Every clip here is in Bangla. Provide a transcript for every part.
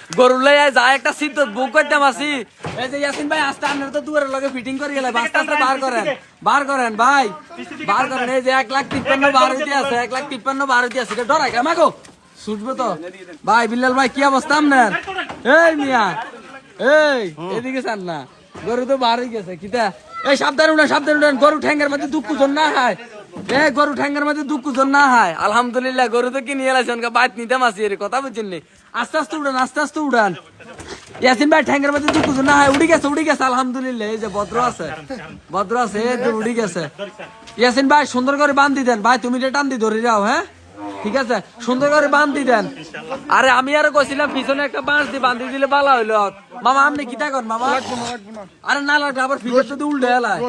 গরু লইয়া যায় একটা সিট বুক করতাম আসি। এই যে ইয়াসিন ভাই আস্তে আন্নার তো দুয়ারের লগে ফিটিং করে গেলে আস্তে আস্তে বার করেন ভাই বার করেন। এই যে 1,53,000 বার হইতে আছে, 1,53,000 বার হইতে আছে। ডরাই কেমন গো ছুটবে তো ভাই। বিল্লাল ভাই কি অবস্থা আপনার? এই মিয়া এই এদিকে চান না, গরু তো বার হয়ে গেছে কিতা। এই সাবধান উঠেন, গরু ঠ্যাঙ্গের মধ্যে দুঃখ জন না হয়। গরু ঠ্যাঙ্গের মধ্যে দুঃখ জন না হয়। আলহামদুলিল্লাহ গরু তো কিনে এলাইছেন, বাইত নিতাম আসি এর কথা বুঝছেন নি। আস্তে আস্তে উড়ান। ইয়াসিন ভাই ঠ্যাঙ্গের মধ্যে দুঃখ জন না হয়। উড়ি গেছে আলহামদুলিল্লাহ। এই যে ভদ্র আছে উড়ি গেছে। ইয়াসিন ভাই সুন্দর করে বান্ধি দেন ভাই, তুমি টান দি ধরে যাও। হ্যাঁ ঠিক আছে, সুন্দর করে বান্ধি দেন। আরে আমি আরো কইছিলাম পিছনে একটা বাঁশ দিয়ে বান্ধি দিলে ভালো হইলো। মামা আপনি কি থাকেন মামা? আরে না লাগবে, আবার ফিগার যদি উল্টে এলায়।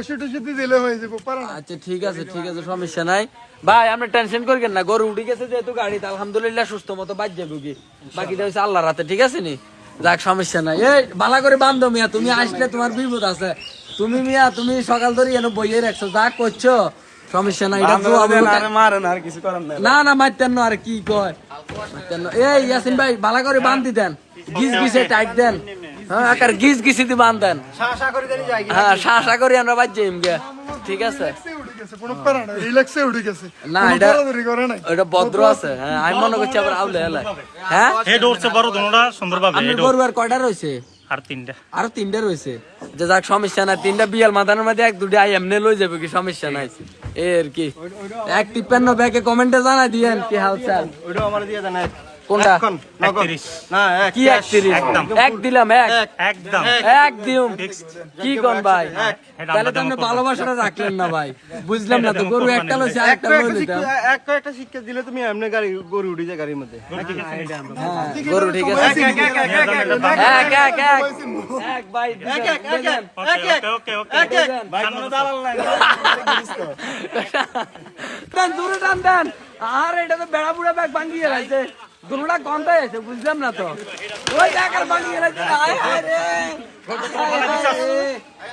আচ্ছা ঠিক আছে সমস্যা নাই ভাই, আপনি টেনশন করবেন না। গরু উঠে গেছে যেহেতু গাড়িতে আলহামদুলিল্লাহ সুস্থ মতো বাজ যাবে কি, বাকিটা হচ্ছে আল্লাহর হাতে। ঠিক আছে নি, যাক সমস্যা নাই। এই ভালো করে বান্ধো মিয়া, তুমি আসলে তোমার বিপদ আছে। তুমি মিয়া তুমি সকাল ধরে এনে বইয়ে রাখছো, যা করছো সমস্যা নাই। না মারতেন না, আর কি কয় এই ইয়াসিন ভাই ভালো করে বান্ধি দেন, গিসে টাইট দেন। হ্যাঁ আকার গিসি দিয়ে বান্ধ দেন। হ্যাঁ শাসা করি আমরা বাজ যাইম গে। ঠিক আছে না, এটা ভদ্র আছে। হ্যাঁ আমি মনে করছি আবার আউলে এলাই। হ্যাঁ গরু আর কয়টা রয়েছে? আরো তিনটা রয়েছে। যে যাক সমস্যা নাই, 3টা বিয়াল মাথানোর মধ্যে 1-2টা আই এমনি লই যাবে কি, সমস্যা নাই। এর কি 153 ব্যাকে কমেন্টে জানাই দিয়েন কি হাল চাল। কোনটা কি 31? এক দিলাম, এক দিম কি কোন ভাই? তাহলে তো আপনি ভালোবাসাটা রাখলেন না ভাই, বুঝলাম না তো। গরু একটা লইছে আরেকটা লই নিতাম। একটা শিক্ষা দিলে তুমি এমনি গরু উঠে যায় গাড়ির মধ্যে। গরু ঠিক আছে, এক ভাই দূরে টান দেন। আর এটা তো বেড়া বুড়া ব্যাগ ভাঙিয়ে রাখছে, গরুটা গন্ধায় আছে, বুঝলাম না তো। ওই দেখার ভাঙিয়ে রাখছে।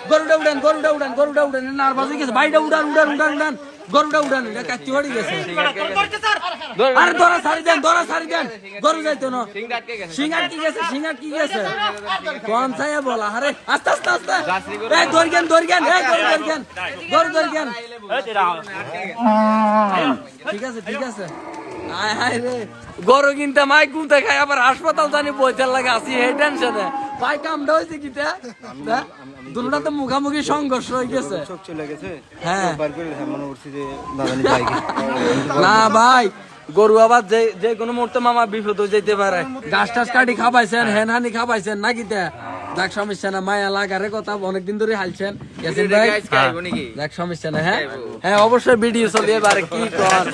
গরুটা উড়ান নার্ভাস হয়ে গেছে। ভাইটা উড়ান গরুটা উড়ান, এটা কাচ্চি হয়ে গেছে। আরে ধরা ছাড়ি দেন, গরু যাইতো না। সিং আটকে গেছে কোন ছায়া বলা। আরে আস্তে এই ধরগেন গরু ধরগেন। ঠিক আছে গরু কিনতে মাই গুনতে খাই, আবার হাসপাতাল জানি বইতে লাগে আসি এই টেনশনে। ভাই কামটা হয়েছে কি দুটা তো মুখামুখি সংঘর্ষ হয়ে গেছে। হ্যাঁ না ভাই, গরু আবার যে কোনো মুহূর্তে মামা বিপদ হয়ে যেতে পারে। গাছ টাছ কাটি খাবাইছেন, হেনহানি খাবাইছেন নাকি? দেখ সমস্যা না, মায়া লাগারে কথা অনেকদিন ধরে হালছেন। দেখ সমস্যা না। হ্যাঁ অবশ্যই ভিডিও চলিয়ে পারে কি কর।